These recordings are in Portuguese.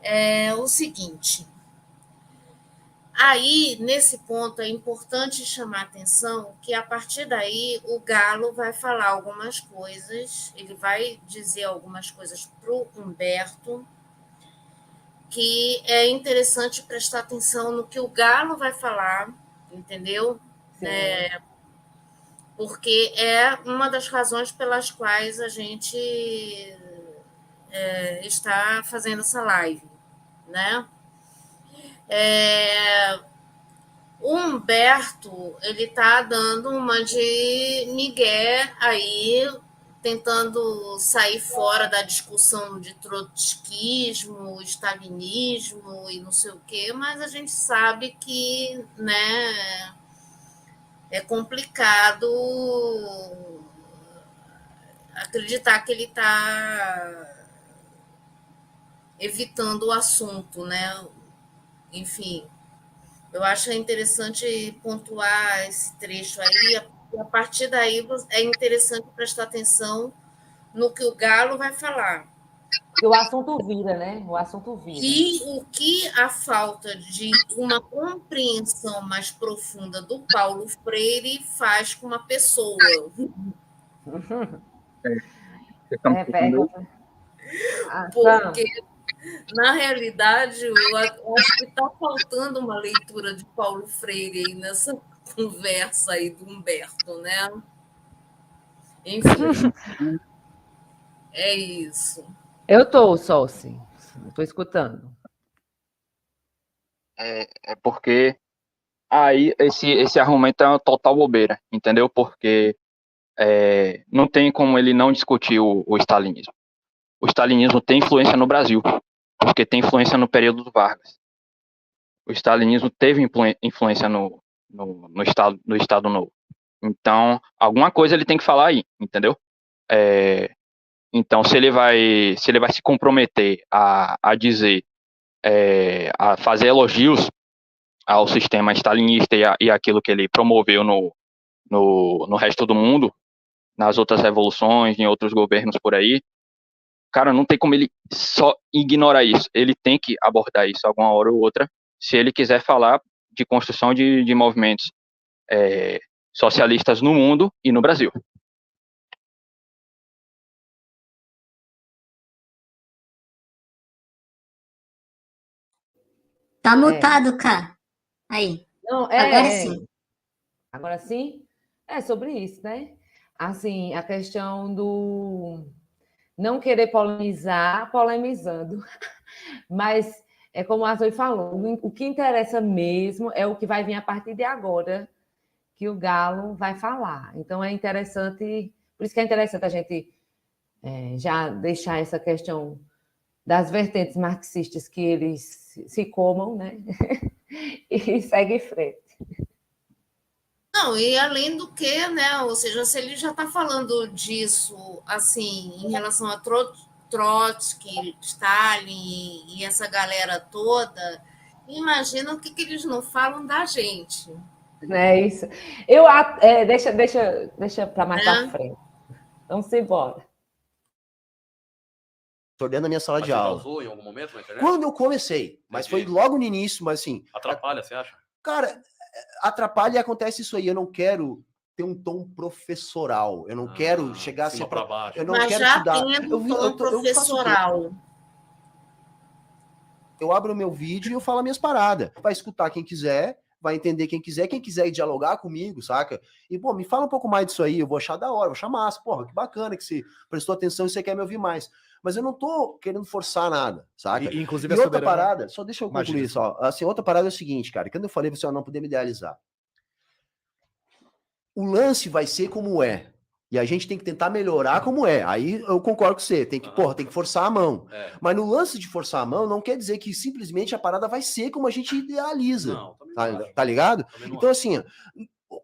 É o seguinte. Aí, nesse ponto, é importante chamar a atenção que, a partir daí, o Galo vai falar algumas coisas, ele vai dizer algumas coisas para o Humberto, que é interessante prestar atenção no que o Galo vai falar, entendeu? Sim. Porque é uma das razões pelas quais a gente está fazendo essa live, né? É, o Humberto, ele tá dando uma de migué aí, tentando sair fora da discussão de trotskismo, stalinismo e não sei o quê, mas a gente sabe que, né, é complicado acreditar que ele está evitando o assunto, né? Enfim, eu acho interessante pontuar esse trecho aí, e a partir daí é interessante prestar atenção no que o Galo vai falar. Que o assunto vira, né? O assunto vira. E o que a falta de uma compreensão mais profunda do Paulo Freire faz com uma pessoa. É, você está me escutando aí? Porque, na realidade, eu acho que está faltando uma leitura de Paulo Freire aí nessa conversa aí do Humberto, né? Enfim, é isso. Eu estou, Sócio. Estou escutando. É porque aí esse argumento é uma total bobeira, entendeu? Porque não tem como ele não discutir o stalinismo. O stalinismo tem influência no Brasil, porque tem influência no período do Vargas. O stalinismo teve influência no Estado Novo. Então, alguma coisa ele tem que falar aí, entendeu? Então, se ele vai se comprometer a dizer, a fazer elogios ao sistema stalinista e aquilo que ele promoveu no resto do mundo, nas outras revoluções, em outros governos por aí, cara, não tem como ele só ignorar isso. Ele tem que abordar isso alguma hora ou outra, se ele quiser falar de construção de movimentos socialistas no mundo e no Brasil. Tá mutado, Cá. Aí. Não, Agora sim. Agora sim? É sobre isso, né? Assim, a questão do não querer polemizar, polemizando. Mas é como a Zoe falou, o que interessa mesmo é o que vai vir a partir de agora, que o Galo vai falar. Então é interessante, por isso que é interessante a gente já deixar essa questão das vertentes marxistas que eles se comam, né? E segue em frente. Não, e além do que, né? Ou seja, se ele já está falando disso, assim, em relação a Trotsky, Stalin e essa galera toda, imagina o que eles não falam da gente. É isso. Deixa para mais para frente. Vamos embora. Estou dentro da minha sala de aula. Você pausou em algum momento na internet? Quando eu comecei, mas foi logo no início, mas assim... Atrapalha, você acha? Cara, atrapalha e acontece isso aí. Eu não quero ter um tom professoral. Eu não quero chegar assim para baixo. Eu não mas quero já te dar... tendo um tom professoral. Eu abro o meu vídeo e eu falo as minhas paradas. Vai escutar quem quiser, vai entender quem quiser dialogar comigo, saca? E, pô, me fala um pouco mais disso aí, eu vou achar da hora, vou achar massa. Porra, que bacana que você prestou atenção e você quer me ouvir mais. Mas eu não tô querendo forçar nada, saca? Inclusive e outra parada, só deixa eu concluir só. Assim, outra parada é o seguinte, cara, quando eu falei você não poder me idealizar. O lance vai ser como é. E a gente tem que tentar melhorar como é. Aí eu concordo com você. Tem que, tem que forçar a mão. Mas no lance de forçar a mão, não quer dizer que simplesmente a parada vai ser como a gente idealiza. Não, tá ligado? Então, assim,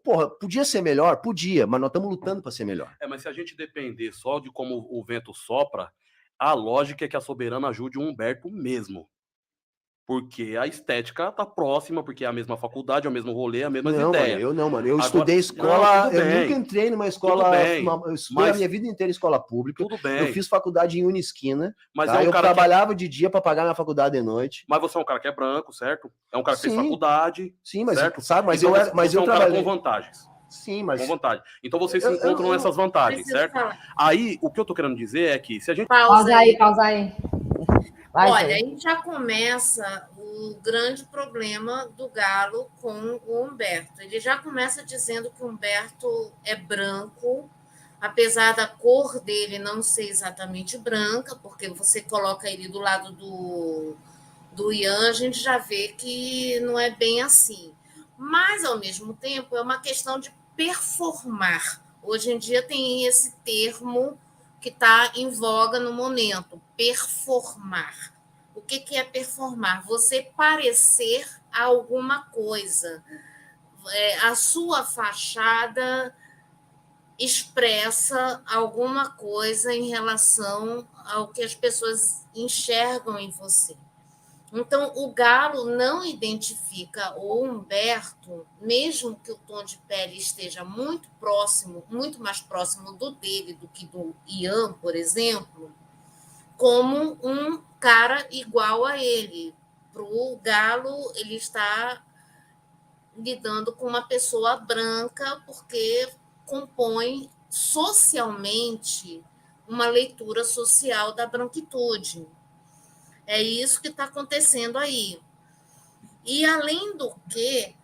porra, podia ser melhor? Podia, mas nós estamos lutando para ser melhor. Mas se a gente depender só de como o vento sopra, a lógica é que a Soberana ajude o Humberto mesmo. Porque a estética tá próxima, porque é a mesma faculdade, é o mesmo rolê, a mesma Não, ideia. mano, eu não, mano. Eu Agora- estudei Não, escola, tudo eu bem, nunca entrei numa tudo escola. bem, Eu estudei a mas minha vida inteira em escola pública. tudo Eu bem. fiz faculdade em Unisquina. Mas Tá? é um Eu cara que trabalhava de dia para pagar minha faculdade de noite. Mas você é um cara que é branco, certo? É um cara que fez Sim, faculdade, sim, mas certo? sabe, mas Então eu era, mas você é eu um cara com trabalhei. vantagens. Sim, Com mas vantagem. Então vocês se encontram nessas vantagens, Preciso certo? falar. Aí, o que eu tô querendo dizer é que se a gente. Pausa aí. Pausa aí. Vai, Olha, Zé. aí já começa o grande problema do Galo com o Humberto. Ele já começa dizendo que o Humberto é branco, apesar da cor dele não ser exatamente branca, porque você coloca ele do lado do Ian, a gente já vê que não é bem assim. Mas, ao mesmo tempo, é uma questão de performar. Hoje em dia tem esse termo que está em voga no momento, performar. O que é performar? Você parecer alguma coisa. A sua fachada expressa alguma coisa em relação ao que as pessoas enxergam em você. Então, o Galo não identifica o Humberto, mesmo que o tom de pele esteja muito próximo, muito mais próximo do dele do que do Ian, por exemplo, como um cara igual a ele. Para o Galo, ele está lidando com uma pessoa branca porque compõe socialmente uma leitura social da branquitude. É isso que está acontecendo aí. E, além do que,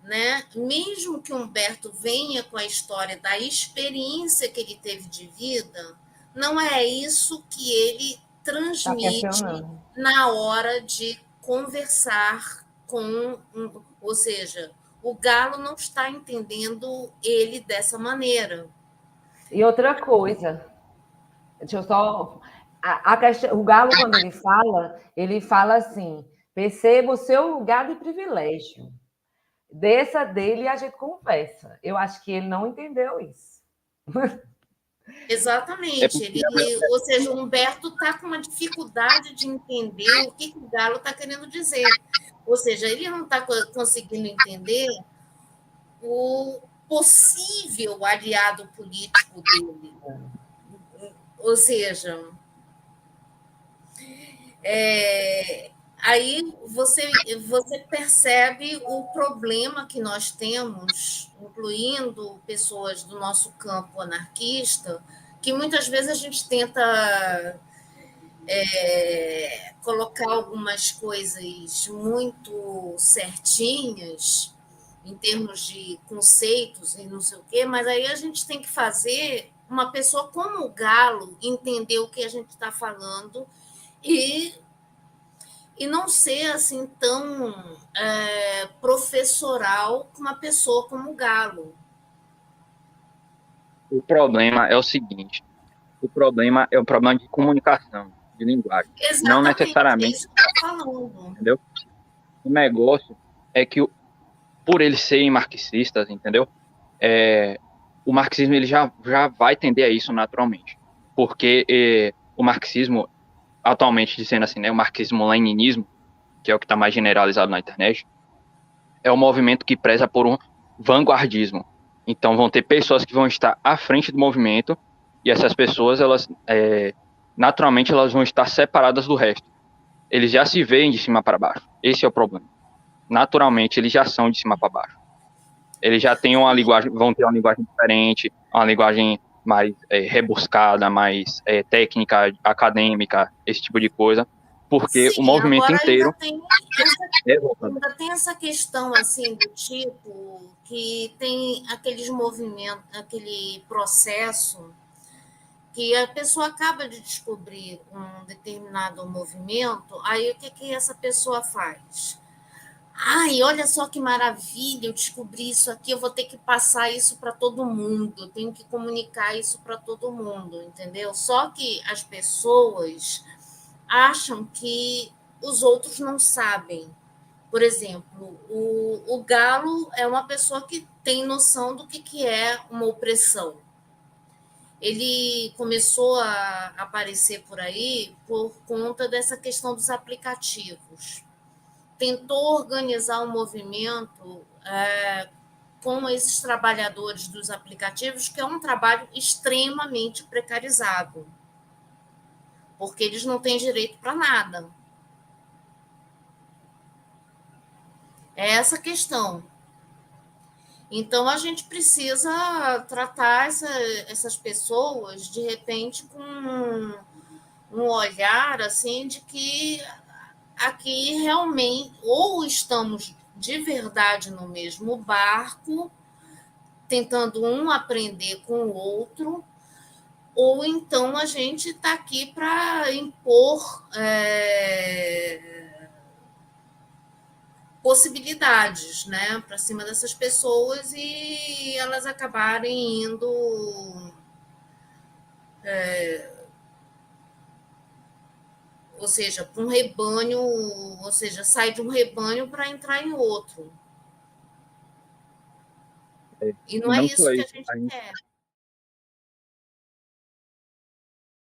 né, mesmo que Humberto venha com a história da experiência que ele teve de vida, não é isso que ele Tá transmite questionando. na hora de conversar com... Ou seja, o Galo não está entendendo ele dessa maneira. E outra coisa, deixa eu só. A questão, o Galo, quando ele fala assim: perceba o seu lugar de privilégio. Desça dele e a gente conversa. Eu acho que ele não entendeu isso. É Exatamente. porque Ou seja, o Humberto está com uma dificuldade de entender o que o Galo está querendo dizer. Ou seja, ele não está conseguindo entender o possível aliado político dele. Ou seja, aí você percebe o problema que nós temos, incluindo pessoas do nosso campo anarquista, que muitas vezes a gente tenta colocar algumas coisas muito certinhas em termos de conceitos e não sei o quê, mas aí a gente tem que fazer uma pessoa como o Galo entender o que a gente está falando e, e não ser assim tão professoral com uma pessoa como o Galo. o problema é o seguinte: o problema é o problema de comunicação, de linguagem. Não Exatamente, é necessariamente, isso que eu estou falando. entendeu? O negócio é que, por eles serem marxistas, entendeu? O marxismo ele já vai tender a isso naturalmente. Porque o marxismo, atualmente dizendo assim, né, o marxismo-leninismo, que é o que está mais generalizado na internet, é um movimento que preza por um vanguardismo. Então vão ter pessoas que vão estar à frente do movimento e essas pessoas, elas naturalmente elas vão estar separadas do resto. Eles já se veem de cima para baixo. Esse é o problema. Naturalmente eles já são de cima para baixo. Eles já têm uma linguagem, vão ter uma linguagem diferente, uma linguagem mais rebuscada, mais técnica, acadêmica, esse tipo de coisa, porque o Sim, movimento agora inteiro ainda tem essa questão assim do tipo que tem aqueles movimentos, aquele processo que a pessoa acaba de descobrir um determinado movimento, aí o que essa pessoa faz? Ai, olha só que maravilha, eu descobri isso aqui, eu vou ter que passar isso para todo mundo, eu tenho que comunicar isso para todo mundo, entendeu? Só que as pessoas acham que os outros não sabem. Por exemplo, o Galo é uma pessoa que tem noção do que é uma opressão. Ele começou a aparecer por aí por conta dessa questão dos aplicativos. tentou organizar um movimento com esses trabalhadores dos aplicativos, que é um trabalho extremamente precarizado, porque eles não têm direito para nada. É essa a questão. Então, a gente precisa tratar essas pessoas, de repente, com um olhar assim de que aqui realmente ou estamos de verdade no mesmo barco, tentando um aprender com o outro, ou então a gente está aqui para impor possibilidades, né, para cima dessas pessoas e elas acabarem indo ou seja, para um rebanho, ou seja, sai de um rebanho para entrar em outro. E não é Não isso só que a isso, gente quer.